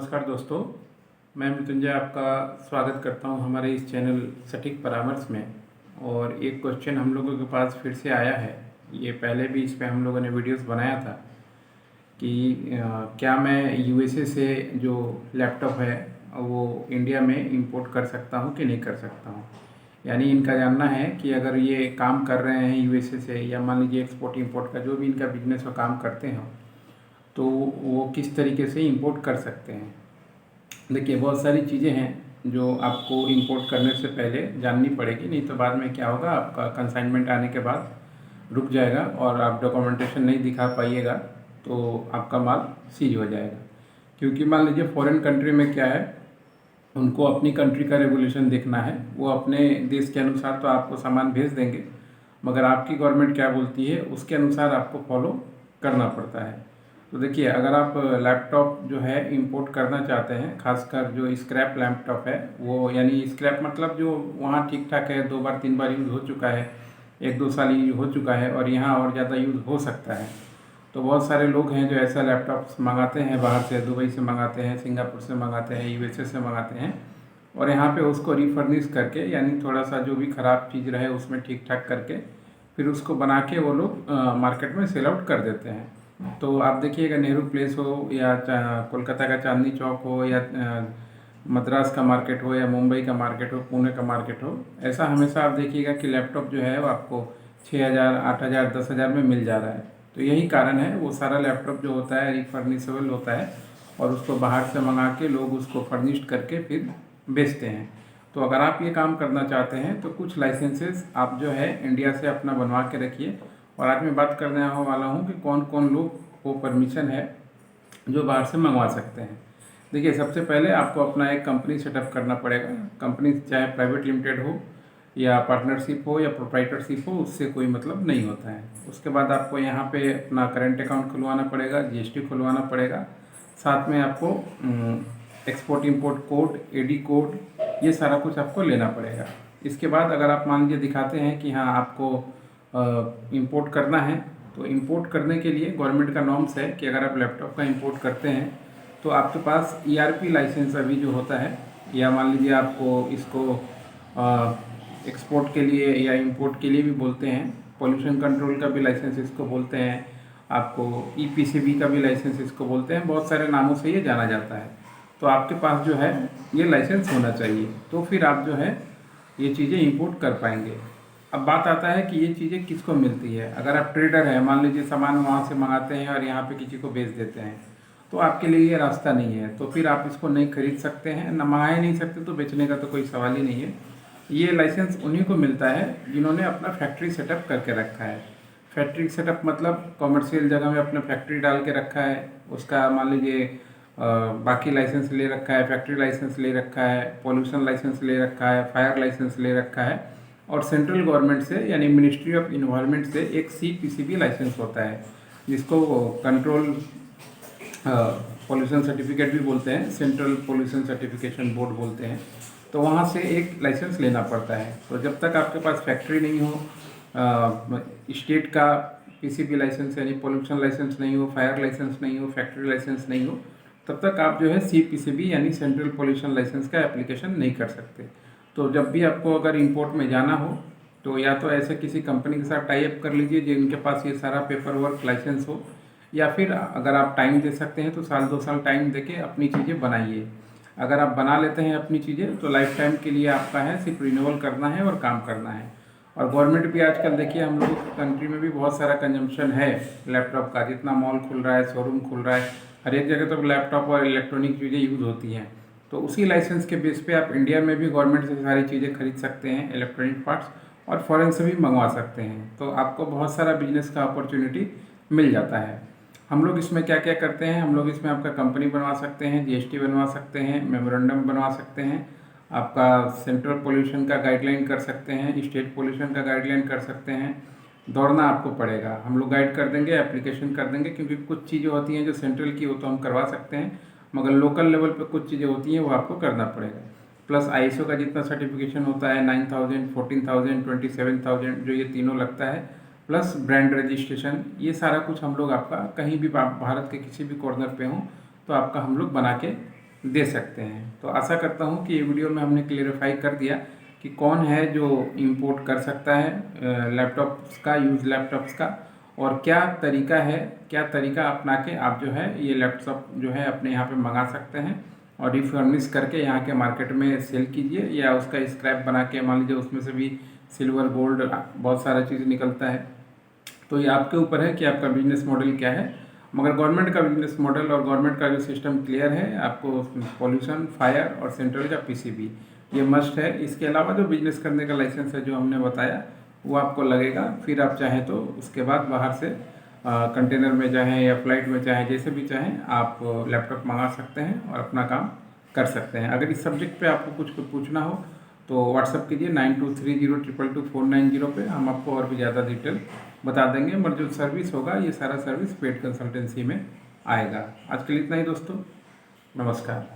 नमस्कार दोस्तों, मैं मृत्युंजय आपका स्वागत करता हूं हमारे इस चैनल सटीक परामर्श में। और एक क्वेश्चन हम लोगों के पास फिर से आया है। ये पहले भी इस पे हम लोगों ने वीडियोस बनाया था कि क्या मैं यूएसए से जो लैपटॉप है वो इंडिया में इंपोर्ट कर सकता हूं कि नहीं कर सकता हूं। यानी इनका जानना है कि अगर ये काम कर रहे हैं यूएसए से, या मान लीजिए एक्सपोर्ट इंपोर्ट का जो भी इनका बिजनेस वो काम करते हैं, तो वो किस तरीके से इंपोर्ट कर सकते हैं। देखिए, बहुत सारी चीज़ें हैं जो आपको इंपोर्ट करने से पहले जाननी पड़ेगी, नहीं तो बाद में क्या होगा, आपका कंसाइनमेंट आने के बाद रुक जाएगा और आप डॉक्यूमेंटेशन नहीं दिखा पाइएगा तो आपका माल सीज हो जाएगा। क्योंकि मान लीजिए फॉरेन कंट्री में क्या है, उनको अपनी कंट्री का रेगुलेशन देखना है। वो अपने देश के अनुसार तो आपको सामान भेज देंगे, मगर आपकी गवर्नमेंट क्या बोलती है उसके अनुसार आपको फॉलो करना पड़ता है। तो देखिए, अगर आप लैपटॉप जो है इंपोर्ट करना चाहते हैं, खासकर जो स्क्रैप लैपटॉप है, वो यानी स्क्रैप मतलब जो वहाँ ठीक ठाक है, 2 बार 3 बार यूज़ हो चुका है, 1-2 साल यूज हो चुका है और यहाँ और ज़्यादा यूज़ हो सकता है। तो बहुत सारे लोग हैं जो ऐसा लैपटॉप मंगाते हैं बाहर से, दुबई से मंगाते हैं, सिंगापुर से मंगाते हैं, यूएसए से मंगाते हैं, और यहाँ पे उसको रिफर्निश करके, यानी थोड़ा सा जो भी ख़राब चीज़ रहे उसमें ठीक ठाक करके फिर उसको बना के वो लोग मार्केट में सेल आउट कर देते हैं। तो आप देखिएगा, नेहरू प्लेस हो या कोलकाता का चांदनी चौक हो या मद्रास का मार्केट हो या मुंबई का मार्केट हो, पुणे का मार्केट हो, ऐसा हमेशा आप देखिएगा कि लैपटॉप जो है वो आपको 6,000, 8,000, 10,000 में मिल जा रहा है। तो यही कारण है, वो सारा लैपटॉप जो होता है रिफर्निशेबल होता है और उसको बाहर से मंगा के लोग उसको फर्निश्ड करके फिर बेचते हैं। तो अगर आप ये काम करना चाहते हैं तो कुछ लाइसेंसेस आप जो है इंडिया से अपना बनवा के रखिए। और आज मैं बात करने वाला हूँ कि कौन कौन लोग को परमिशन है जो बाहर से मंगवा सकते हैं। देखिए, सबसे पहले आपको अपना एक कंपनी सेटअप करना पड़ेगा। कंपनी चाहे प्राइवेट लिमिटेड हो या पार्टनरशिप हो या प्रोप्राइटरशिप हो, उससे कोई मतलब नहीं होता है। उसके बाद आपको यहाँ पे अपना करेंट अकाउंट खुलवाना पड़ेगा, जीएसटी खुलवाना पड़ेगा, साथ में आपको export import code, AD code, ये सारा कुछ आपको लेना पड़ेगा। इसके बाद अगर आप मान लीजिए दिखाते हैं कि हाँ आपको इंपोर्ट करना है, तो इंपोर्ट करने के लिए गवर्नमेंट का नॉर्म्स है कि अगर आप लैपटॉप का इंपोर्ट करते हैं तो आपके पास ईआरपी लाइसेंस अभी जो होता है, या मान लीजिए आपको इसको एक्सपोर्ट के लिए या इंपोर्ट के लिए भी बोलते हैं, पोल्यूशन कंट्रोल का भी लाइसेंस इसको बोलते हैं, आपको ईपीसीबी का भी लाइसेंस इसको बोलते हैं, बहुत सारे नामों से ये जाना जाता है। तो आपके पास जो है ये लाइसेंस होना चाहिए, तो फिर आप जो है ये चीज़ें इंपोर्ट कर पाएंगे। अब बात आता है कि ये चीज़ें किसको मिलती है। अगर आप ट्रेडर हैं, मान लीजिए सामान वहाँ से मंगाते हैं और यहाँ पे किसी को बेच देते हैं, तो आपके लिए ये रास्ता नहीं है, तो फिर आप इसको नहीं खरीद सकते हैं, न मंगा ही नहीं सकते, तो बेचने का तो कोई सवाल ही नहीं है। ये लाइसेंस उन्हीं को मिलता है जिन्होंने अपना फैक्ट्री सेटअप करके रखा है। फैक्ट्री सेटअप मतलब कॉमर्शियल जगह में अपना फैक्ट्री डाल के रखा है, उसका मान लीजिए बाकी लाइसेंस ले रखा है, फैक्ट्री लाइसेंस ले रखा है, पॉल्यूशन लाइसेंस ले रखा है, फायर लाइसेंस ले रखा है, और सेंट्रल गवर्नमेंट से यानी मिनिस्ट्री ऑफ इन्वायरमेंट से एक सीपीसीबी लाइसेंस होता है, जिसको कंट्रोल पॉल्यूशन सर्टिफिकेट भी बोलते हैं, सेंट्रल पॉल्यूशन सर्टिफिकेशन बोर्ड बोलते हैं। तो वहाँ से एक लाइसेंस लेना पड़ता है। तो जब तक आपके पास फैक्ट्री नहीं हो, स्टेट का पीसीबी लाइसेंस यानी पॉल्यूशन लाइसेंस नहीं हो, फायर लाइसेंस नहीं हो, फैक्ट्री लाइसेंस नहीं हो, तब तक आप जो है सीपीसीबी यानी सेंट्रल पॉल्यूशन लाइसेंस का एप्लीकेशन नहीं कर सकते। तो जब भी आपको अगर इंपोर्ट में जाना हो, तो या तो ऐसे किसी कंपनी के साथ टाई अप कर लीजिए जिनके पास ये सारा पेपर वर्क लाइसेंस हो, या फिर अगर आप टाइम दे सकते हैं तो साल 2 साल टाइम देके अपनी चीज़ें बनाइए। अगर आप बना लेते हैं अपनी चीज़ें तो लाइफ टाइम के लिए आपका है, सिर्फ रिन्यूअल करना है और काम करना है। और गवर्नमेंट भी आजकल देखिए, हम लोग कंट्री में भी बहुत सारा कंजम्पशन है लैपटॉप का, जितना मॉल खुल रहा है, शोरूम खुल रहा है, हर एक जगह तो लैपटॉप और इलेक्ट्रॉनिक चीज़ें यूज़ होती हैं। तो उसी लाइसेंस के बेस पे आप इंडिया में भी गवर्नमेंट से सारी चीज़ें खरीद सकते हैं, इलेक्ट्रॉनिक पार्ट्स, और फॉरेन से भी मंगवा सकते हैं। तो आपको बहुत सारा बिजनेस का अपॉर्चुनिटी मिल जाता है। हम लोग इसमें क्या क्या करते हैं, हम लोग इसमें आपका कंपनी बनवा सकते हैं, जीएसटी बनवा सकते हैं, मेमोरेंडम बनवा सकते हैं, आपका सेंट्रल पोल्यूशन का गाइडलाइन कर सकते हैं, स्टेट पोल्यूशन का गाइडलाइन कर सकते हैं। दौड़ना आपको पड़ेगा, हम लोग गाइड कर देंगे, एप्लीकेशन कर देंगे, क्योंकि कुछ चीज़ें होती हैं जो सेंट्रल की, वो तो हम करवा सकते हैं, मगर लोकल लेवल पे कुछ चीज़ें होती हैं वो आपको करना पड़ेगा। प्लस आईएसओ का जितना सर्टिफिकेशन होता है 9,000, 14,000, 27,000, जो ये तीनों लगता है, प्लस ब्रांड रजिस्ट्रेशन, ये सारा कुछ हम लोग आपका कहीं भी भारत के किसी भी कॉर्नर पे हों तो आपका हम लोग बना के दे सकते हैं। तो आशा करता हूँ कि ये वीडियो में हमने क्लेरिफाई कर दिया कि कौन है जो इंपोर्ट कर सकता है लैपटॉप्स का, यूज़ लैपटॉप्स का, और क्या तरीका है, क्या तरीका अपना के आप जो है ये लैपटॉप जो है अपने यहाँ पे मंगा सकते हैं और रिफर्निश करके यहाँ के मार्केट में सेल कीजिए, या उसका स्क्रैप बना के, मान लीजिए उसमें से भी सिल्वर गोल्ड बहुत सारा चीज़ निकलता है। तो ये आपके ऊपर है कि आपका बिजनेस मॉडल क्या है। मगर गवर्नमेंट का बिजनेस मॉडल और गवर्नमेंट का जो सिस्टम क्लियर है, आपको पॉल्यूशन, फायर और सेंट्रल का पीसीबी ये मस्ट है। इसके अलावा जो बिजनेस करने का लाइसेंस है जो हमने बताया वो आपको लगेगा। फिर आप चाहें तो उसके बाद बाहर से कंटेनर में चाहें या फ्लाइट में चाहें, जैसे भी चाहें आप लैपटॉप मंगा सकते हैं और अपना काम कर सकते हैं। अगर इस सब्जेक्ट पे आपको कुछ पूछना हो तो व्हाट्सअप कीजिए 9230222490 पे, हम आपको और भी ज़्यादा डिटेल बता देंगे। मगर जो सर्विस होगा ये सारा सर्विस पेड कंसल्टेंसी में आएगा। आज के लिए इतना ही दोस्तों, नमस्कार।